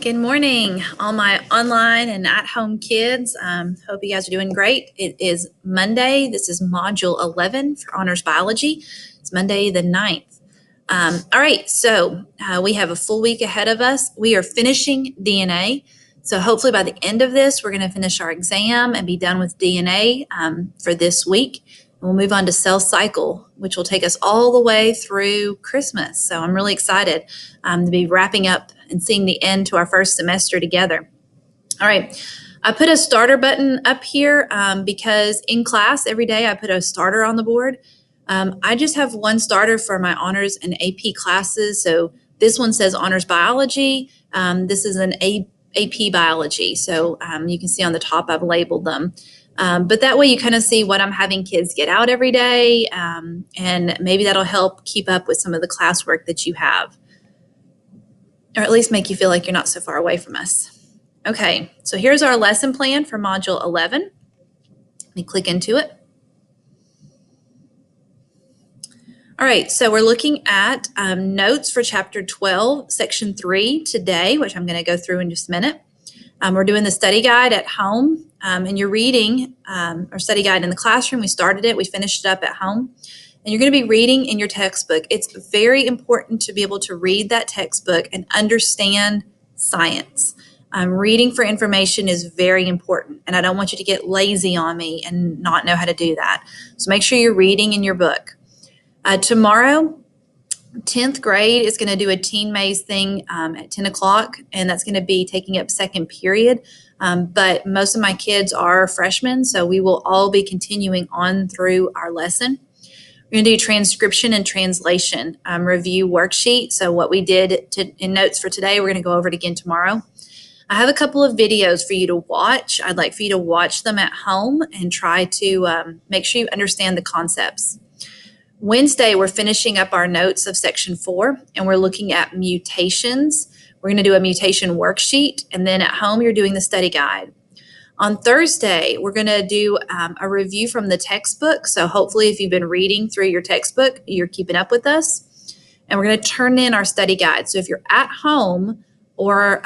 Good morning, all my online and at-home kids. Hope you guys are doing great. It is Monday. This is Module 11 for Honors Biology. It's Monday the 9th. All right, so we have a full week ahead of us. We are finishing DNA. So hopefully by the end of this, we're going to finish our exam and be done with DNA for this week. We'll move on to cell cycle, which will take us all the way through Christmas. So I'm really excited to be wrapping up and seeing the end to our first semester together. All right, I put a starter button up here because in class every day I put a starter on the board. I just have one starter for my honors and AP classes. So this one says honors biology. This is an AP biology. So you can see on the top I've labeled them. But that way you kind of see what I'm having kids get out every day, and maybe that'll help keep up with some of the classwork that you have, or at least make you feel like you're not so far away from us. Okay, so here's our lesson plan for Module 11. Let me click into it. All right, so we're looking at notes for Chapter 12, Section 3 today, which I'm going to go through in just a minute. We're doing the study guide at home, and you're reading our study guide in the classroom. We started it, we finished it up at home, and you're going to be reading in your textbook. It's very important to be able to read that textbook and understand science. Reading for information is very important, and I don't want you to get lazy on me and not know how to do that. So make sure you're reading in your book. Tomorrow, 10th grade is going to do a teen maze thing at 10 o'clock, and that's going to be taking up second period. But most of my kids are freshmen, so we will all be continuing on through our lesson. We're going to do transcription and translation review worksheet. So what we did in notes for today, we're going to go over it again tomorrow. I have a couple of videos for you to watch. I'd like for you to watch them at home and try to make sure you understand the concepts. Wednesday, we're finishing up our notes of Section 4, and we're looking at mutations. We're going to do a mutation worksheet, and then at home, you're doing the study guide. On Thursday, we're going to do a review from the textbook. So hopefully, if you've been reading through your textbook, you're keeping up with us. And we're going to turn in our study guide. So if you're at home or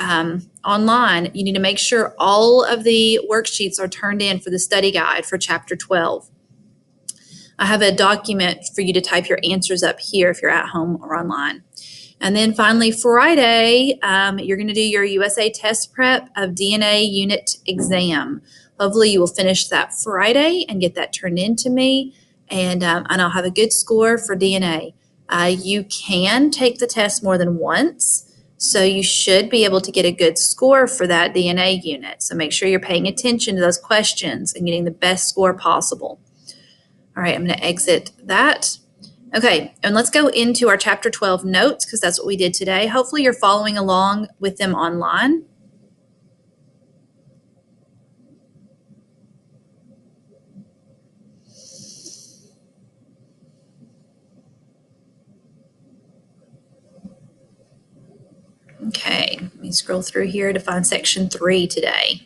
online, you need to make sure all of the worksheets are turned in for the study guide for Chapter 12. I have a document for you to type your answers up here if you're at home or online. And then finally, Friday, you're going to do your USA test prep of DNA unit exam. Hopefully you will finish that Friday and get that turned in to me, and I'll have a good score for DNA. You can take the test more than once, so you should be able to get a good score for that DNA unit. So make sure you're paying attention to those questions and getting the best score possible. All right, I'm going to exit that. Okay, and let's go into our Chapter 12 notes because that's what we did today. Hopefully you're following along with them online. Okay, let me scroll through here to find Section 3 today.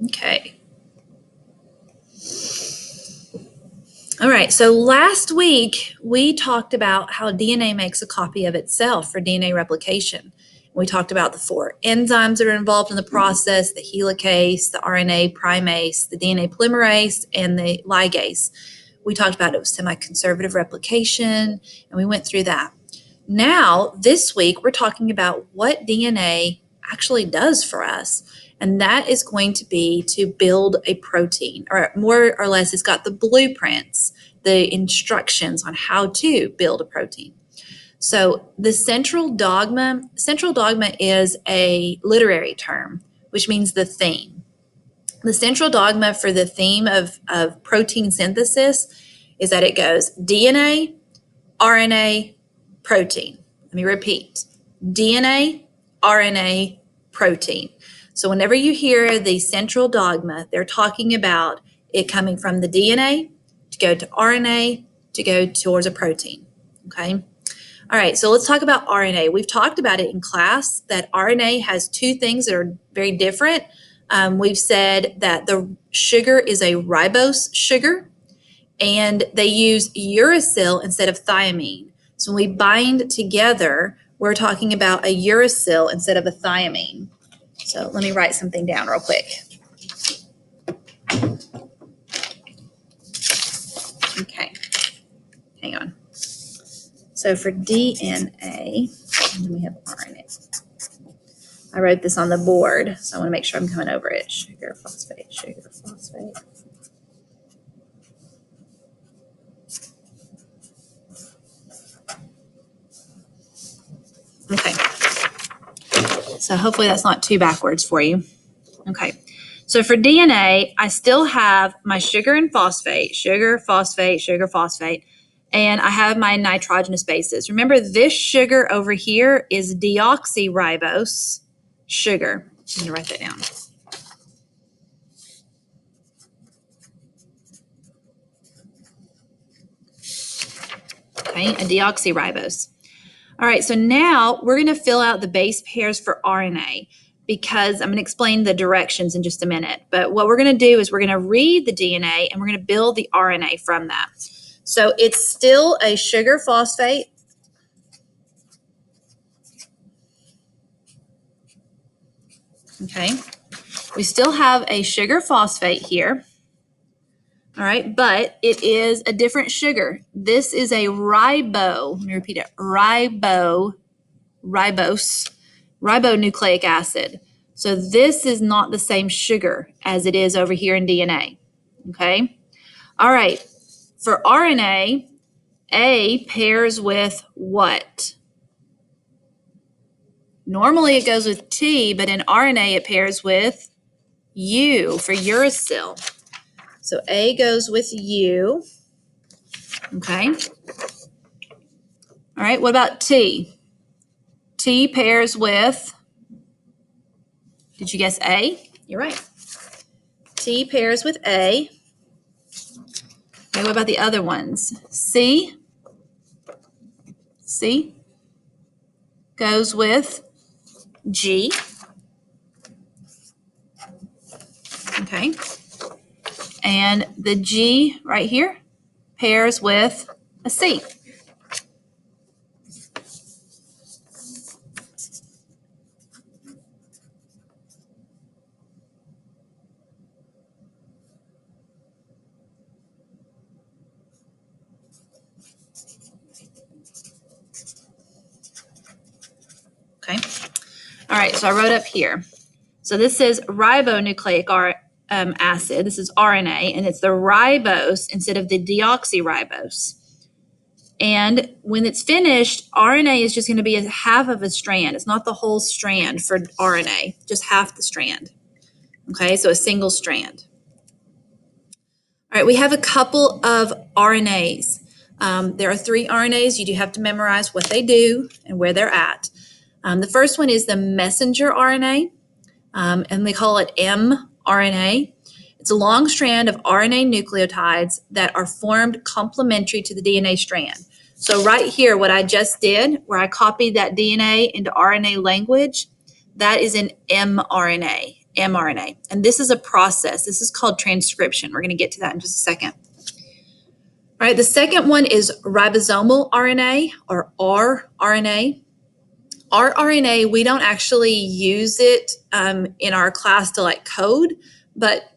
Okay. All right, so last week we talked about how DNA makes a copy of itself for DNA replication. We talked about the 4 enzymes that are involved in the process: the helicase, the RNA primase, the DNA polymerase, and the ligase. We talked about it was semi-conservative replication, and we went through that. Now, this week, we're talking about what DNA actually does for us. And that is going to be to build a protein, or more or less, it's got the blueprints, the instructions on how to build a protein. So the central dogma is a literary term, which means the theme. The central dogma for the theme of protein synthesis is that it goes DNA, RNA, protein. Let me repeat: DNA, RNA, protein. So whenever you hear the central dogma, they're talking about it coming from the DNA to go to RNA to go towards a protein. Okay. All right, so let's talk about RNA. We've talked about it in class that RNA has 2 things that are very different. we've said that the sugar is a ribose sugar, and they use uracil instead of thiamine. So when we bind together, we're talking about a uracil instead of a thiamine. So let me write something down real quick. Okay, hang on. So for DNA, and then we have RNA. I wrote this on the board, so I want to make sure I'm coming over it. Sugar, phosphate, sugar, phosphate. Okay. So hopefully that's not too backwards for you. Okay. So for DNA, I still have my sugar and phosphate, sugar, phosphate, sugar, phosphate, and I have my nitrogenous bases. Remember, this sugar over here is deoxyribose sugar. I'm going to write that down. Okay, a deoxyribose. All right, so now we're going to fill out the base pairs for RNA because I'm going to explain the directions in just a minute. But what we're going to do is we're going to read the DNA and we're going to build the RNA from that. So it's still a sugar phosphate. Okay, we still have a sugar phosphate here. All right, but it is a different sugar. This is a let me repeat it, ribonucleic acid. So this is not the same sugar as it is over here in DNA, okay? All right, for RNA, A pairs with what? Normally it goes with T, but in RNA it pairs with U for uracil. So A goes with U, okay? All right, what about T? T pairs with, did you guess A? You're right. T pairs with A. Okay, what about the other ones? C goes with G. Okay. And the G right here pairs with a C. Okay. All right, so I wrote up here. So this says ribonucleic acid. This is RNA, and it's the ribose instead of the deoxyribose. And when it's finished, RNA is just going to be a half of a strand. It's not the whole strand for RNA, just half the strand. Okay, so a single strand. All right, we have a couple of RNAs. There are 3 RNAs. You do have to memorize what they do and where they're at. The first one is the messenger RNA, and they call it mRNA. It's a long strand of RNA nucleotides that are formed complementary to the DNA strand. So right here, what I just did, where I copied that DNA into RNA language, that is an mRNA. And this is a process. This is called transcription. We're going to get to that in just a second. All right, the second one is ribosomal RNA or rRNA. rRNA, we don't actually use it in our class to like code, but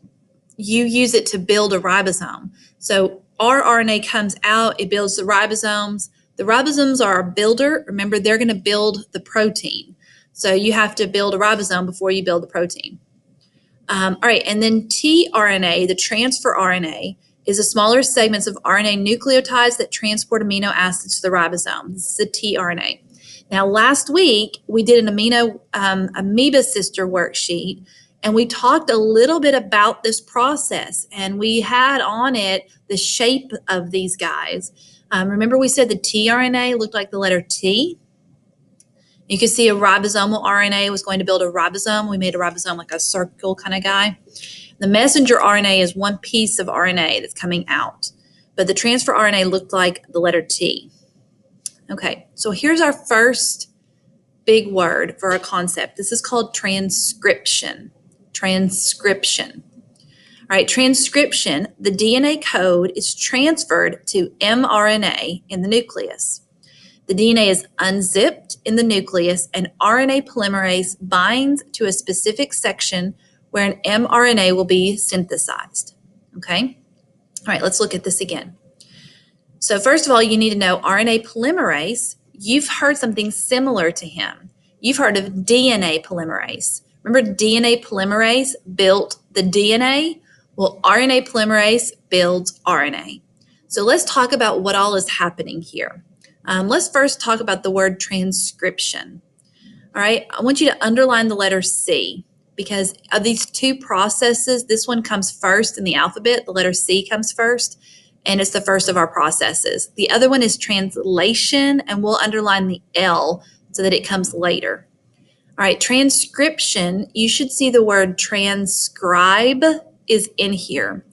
you use it to build a ribosome. So rRNA comes out, it builds the ribosomes. The ribosomes are a builder. Remember, they're going to build the protein. So you have to build a ribosome before you build the protein. All right, and then tRNA, the transfer RNA, is the smaller segments of RNA nucleotides that transport amino acids to the ribosome. This is a tRNA. Now, last week, we did an amoeba sister worksheet, and we talked a little bit about this process, and we had on it the shape of these guys. Remember we said the tRNA looked like the letter T? You could see a ribosomal RNA was going to build a ribosome. We made a ribosome like a circle kind of guy. The messenger RNA is one piece of RNA that's coming out, but the transfer RNA looked like the letter T. Okay, so here's our first big word for a concept. This is called transcription. Transcription. All right, transcription, the DNA code is transferred to mRNA in the nucleus. The DNA is unzipped in the nucleus, and RNA polymerase binds to a specific section where an mRNA will be synthesized. Okay? All right, let's look at this again. So first of all, you need to know RNA polymerase. You've heard something similar to him. You've heard of DNA polymerase. Remember, DNA polymerase built the DNA? Well, RNA polymerase builds RNA. So let's talk about what all is happening here. Let's first talk about the word transcription. All right, I want you to underline the letter C because of these two processes, this one comes first in the alphabet, the letter C comes first, and it's the first of our processes. The other one is translation, and we'll underline the L so that it comes later. All right, transcription, you should see the word transcribe is in here.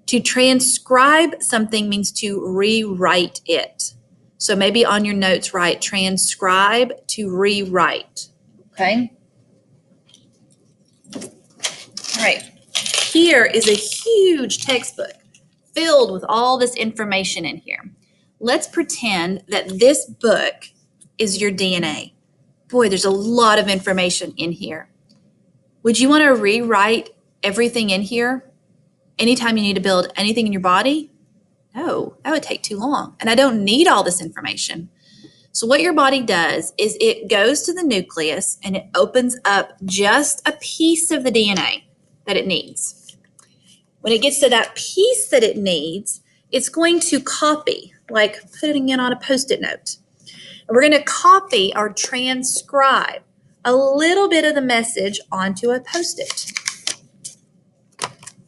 To transcribe something means to rewrite it. So maybe on your notes, write transcribe to rewrite, okay? All right, here is a huge textbook filled with all this information in here. Let's pretend that this book is your DNA. Boy, there's a lot of information in here. Would you want to rewrite everything in here anytime you need to build anything in your body? No, that would take too long. And I don't need all this information. So what your body does is it goes to the nucleus and it opens up just a piece of the DNA that it needs. When it gets to that piece that it needs, it's going to copy, like putting it on a Post-it note. And we're going to copy or transcribe a little bit of the message onto a Post-it.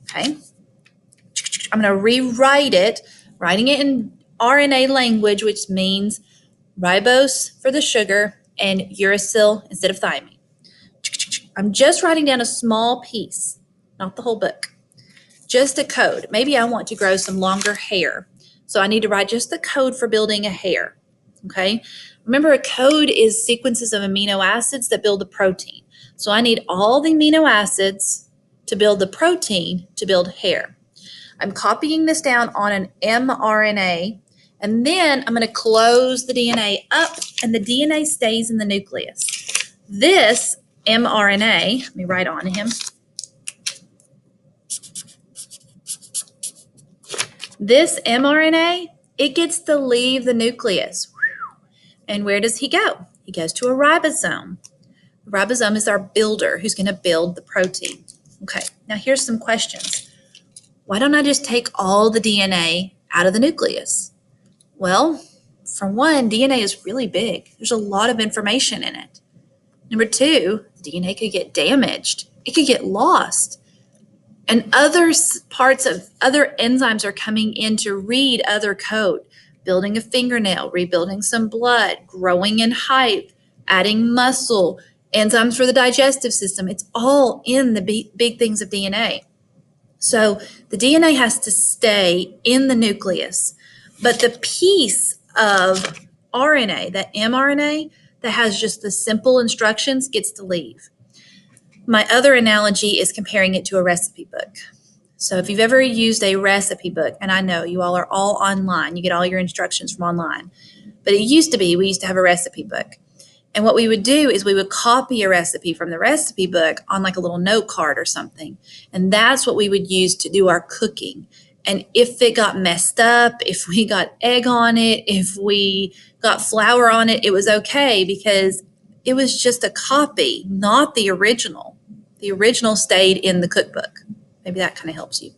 Okay. I'm going to rewrite it, writing it in RNA language, which means ribose for the sugar and uracil instead of thymine. I'm just writing down a small piece, not the whole book, just a code. Maybe I want to grow some longer hair, so I need to write just the code for building a hair, okay? Remember, a code is sequences of amino acids that build the protein. So I need all the amino acids to build the protein to build hair. I'm copying this down on an mRNA, and then I'm going to close the DNA up, and the DNA stays in the nucleus. This mRNA, let me write on him. This mRNA, it gets to leave the nucleus. And where does he go? He goes to a ribosome. The ribosome is our builder who's going to build the protein. Okay, now here's some questions. Why don't I just take all the DNA out of the nucleus? Well, for one, DNA is really big. There's a lot of information in it. Number two, DNA could get damaged. It could get lost. And other parts of other enzymes are coming in to read other code, building a fingernail, rebuilding some blood, growing in height, adding muscle, enzymes for the digestive system. It's all in the big things of DNA. So the DNA has to stay in the nucleus, but the piece of RNA, that mRNA, that has just the simple instructions gets to leave. My other analogy is comparing it to a recipe book. So if you've ever used a recipe book, and I know you all are all online, you get all your instructions from online, but it used to be, we used to have a recipe book. And what we would do is we would copy a recipe from the recipe book on like a little note card or something. And that's what we would use to do our cooking. And if it got messed up, if we got egg on it, if we got flour on it, it was okay because it was just a copy, not the original. The original stayed in the cookbook. Maybe that kind of helps you.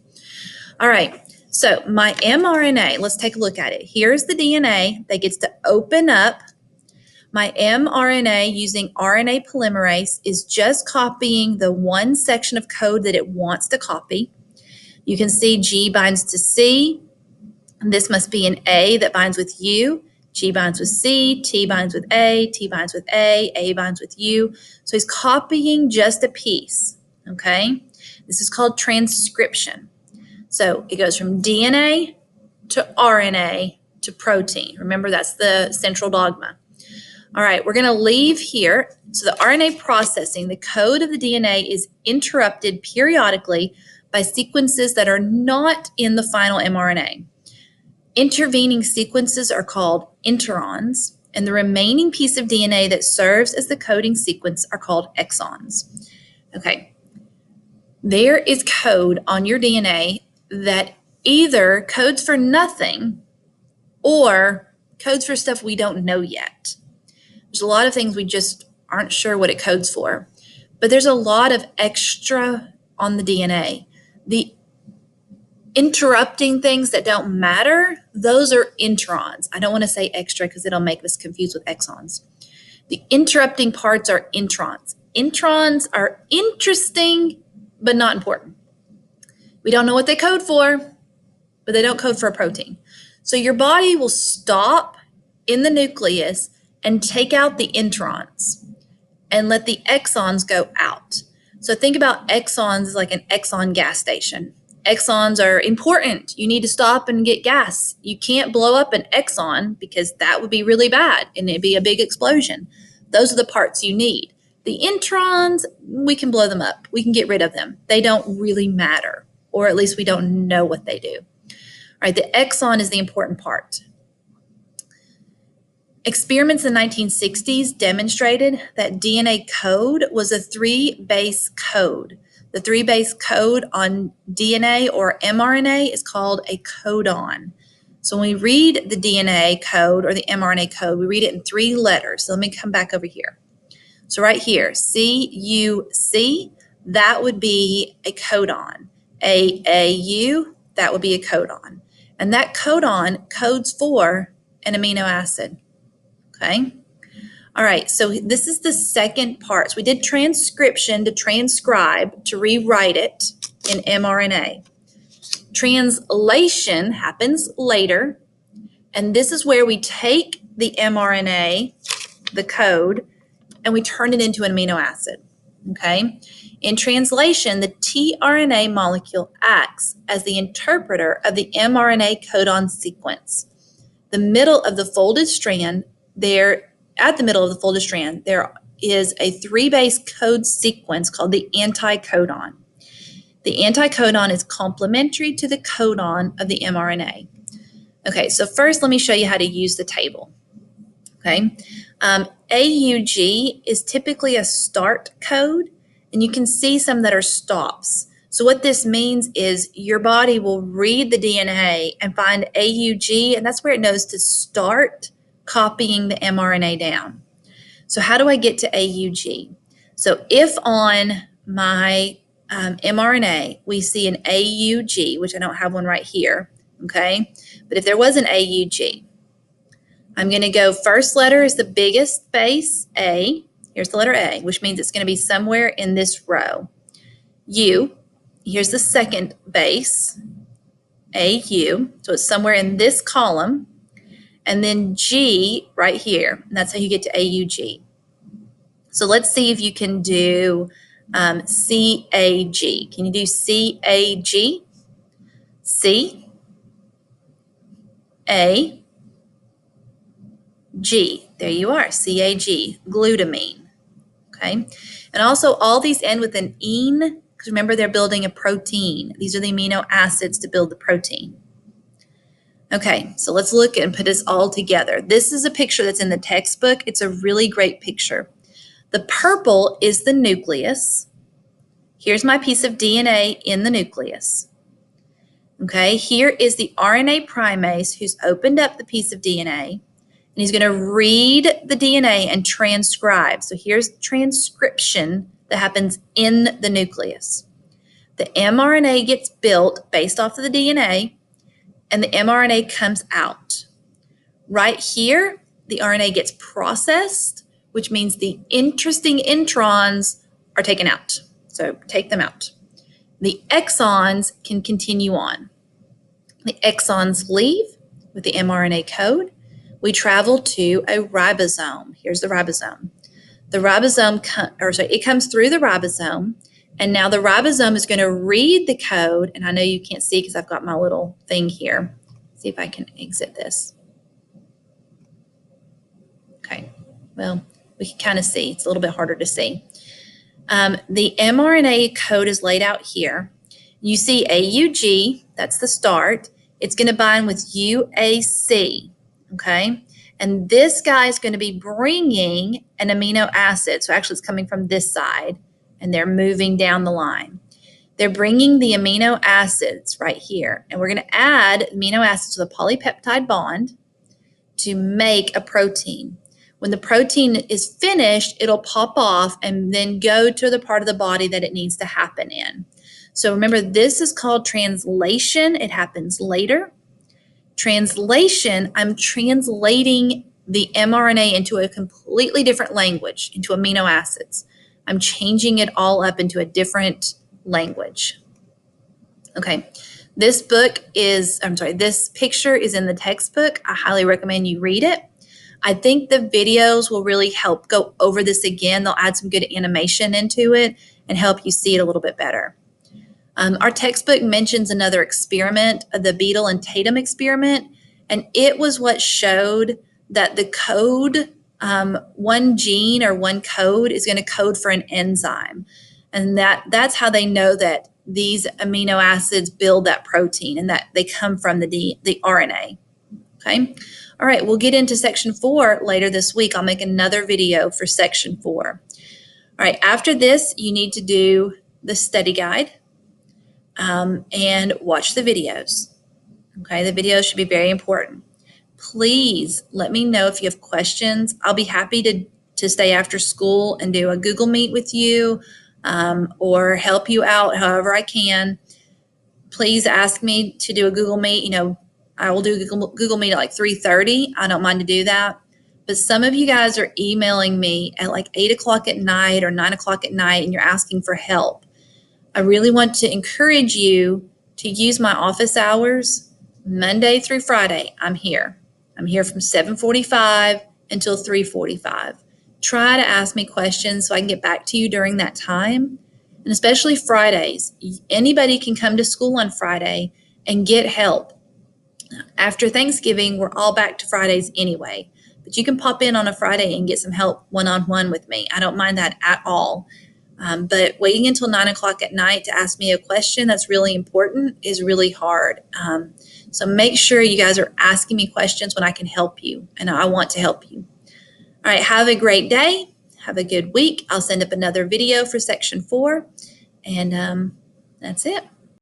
All right, so my mRNA, let's take a look at it. Here's the DNA that gets to open up. My mRNA using RNA polymerase is just copying the one section of code that it wants to copy. You can see G binds to C, and this must be an A that binds with U. G binds with C, T binds with A, T binds with A binds with U. So he's copying just a piece, okay? This is called transcription. So it goes from DNA to RNA to protein. Remember, that's the central dogma. All right, we're going to leave here. So the RNA processing, the code of the DNA is interrupted periodically by sequences that are not in the final mRNA. Intervening sequences are called interons, and the remaining piece of DNA that serves as the coding sequence are called exons. Okay, there is code on your DNA that either codes for nothing or codes for stuff we don't know yet. There's a lot of things we just aren't sure what it codes for, but there's a lot of extra on the DNA. The interrupting things that don't matter, those are introns. I don't want to say extra because it'll make us confused with exons. The interrupting parts are introns. Introns are interesting, but not important. We don't know what they code for, but they don't code for a protein. So your body will stop in the nucleus and take out the introns and let the exons go out. So think about exons as like an Exxon gas station. Exons are important. You need to stop and get gas. You can't blow up an Exxon because that would be really bad and it'd be a big explosion. Those are the parts you need. The introns, we can blow them up. We can get rid of them. They don't really matter, or at least we don't know what they do. All right, the exon is the important part. Experiments in the 1960s demonstrated that DNA code was a 3-base code. The 3-base code on DNA or mRNA is called a codon. So when we read the DNA code or the mRNA code, we read it in 3 letters. So let me come back over here. So right here, CUC, that would be a codon. AAU, that would be a codon. And that codon codes for an amino acid. Okay. All right. So this is the second part. So we did transcription to transcribe, to rewrite it in mRNA. Translation happens later. And this is where we take the mRNA, the code, and we turn it into an amino acid. Okay. In translation, the tRNA molecule acts as the interpreter of the mRNA codon sequence. The middle of the folded strand, there is a 3-base code sequence called the anticodon. The anticodon is complementary to the codon of the mRNA. Okay, so first let me show you how to use the table. Okay, AUG is typically a start code, and you can see some that are stops. So what this means is your body will read the DNA and find AUG, and that's where it knows to start copying the mRNA down. So how do I get to AUG? So if on my mRNA we see an AUG, which I don't have one right here, okay? But if there was an AUG, I'm going to go first letter is the biggest base, A. Here's the letter A, which means it's going to be somewhere in this row. U, here's the second base, AU, so it's somewhere in this column. And then G right here, and that's how you get to AUG. So let's see if you can do CAG. Can you do CAG? C, A, G. There you are, CAG, glutamine. Okay, and also all these end with an "ene" because remember they're building a protein. These are the amino acids to build the protein. Okay, so let's look and put this all together. This is a picture that's in the textbook. It's a really great picture. The purple is the nucleus. Here's my piece of DNA in the nucleus. Okay, here is the RNA primase who's opened up the piece of DNA, and he's going to read the DNA and transcribe. So here's transcription that happens in the nucleus. The mRNA gets built based off of the DNA, and the mRNA comes out. Right here, the RNA gets processed, which means the interesting introns are taken out. So take them out. The exons can continue on. The exons leave with the mRNA code. We travel to a ribosome. Here's the ribosome. The ribosome, it comes through the ribosome, and now the ribosome is going to read the code, and I know you can't see because I've got my little thing here. See if I can exit this. Okay, well, we can kind of see. It's a little bit harder to see. The mRNA code is laid out here. You see AUG, that's the start. It's going to bind with UAC, okay? And this guy is going to be bringing an amino acid. So actually it's coming from this side, and they're moving down the line. They're bringing the amino acids right here, and we're going to add amino acids to the polypeptide bond to make a protein. When the protein is finished, it'll pop off and then go to the part of the body that it needs to happen in. So remember, this is called translation. It happens later. Translation, I'm translating the mRNA into a completely different language, into amino acids. I'm changing it all up into a different language. Okay. This picture is in the textbook. I highly recommend you read it. I think the videos will really help go over this again. They'll add some good animation into it and help you see it a little bit better. Our textbook mentions another experiment, the Beadle and Tatum experiment, and it was what showed that the code, one gene or one code is going to code for an enzyme. And that's how they know that these amino acids build that protein and that they come from the RNA. Okay. All right. We'll get into section 4 later this week. I'll make another video for section 4. All right. After this, you need to do the study guide and watch the videos. Okay. The videos should be very important. Please let me know if you have questions. I'll be happy to stay after school and do a Google Meet with you or help you out however I can. Please ask me to do a Google Meet. You know, I will do Google Meet at like 3:30. I don't mind to do that. But some of you guys are emailing me at like 8 o'clock at night or 9 o'clock at night, and you're asking for help. I really want to encourage you to use my office hours Monday through Friday. I'm here. I'm here from 7:45 until 3:45. Try to ask me questions so I can get back to you during that time. And especially Fridays. Anybody can come to school on Friday and get help. After Thanksgiving, we're all back to Fridays anyway. But you can pop in on a Friday and get some help one-on-one with me. I don't mind that at all. But waiting until 9 o'clock at night to ask me a question that's really important is really hard. So make sure you guys are asking me questions when I can help you, and I want to help you. All right, have a great day. Have a good week. I'll send up another video for section 4, and that's it.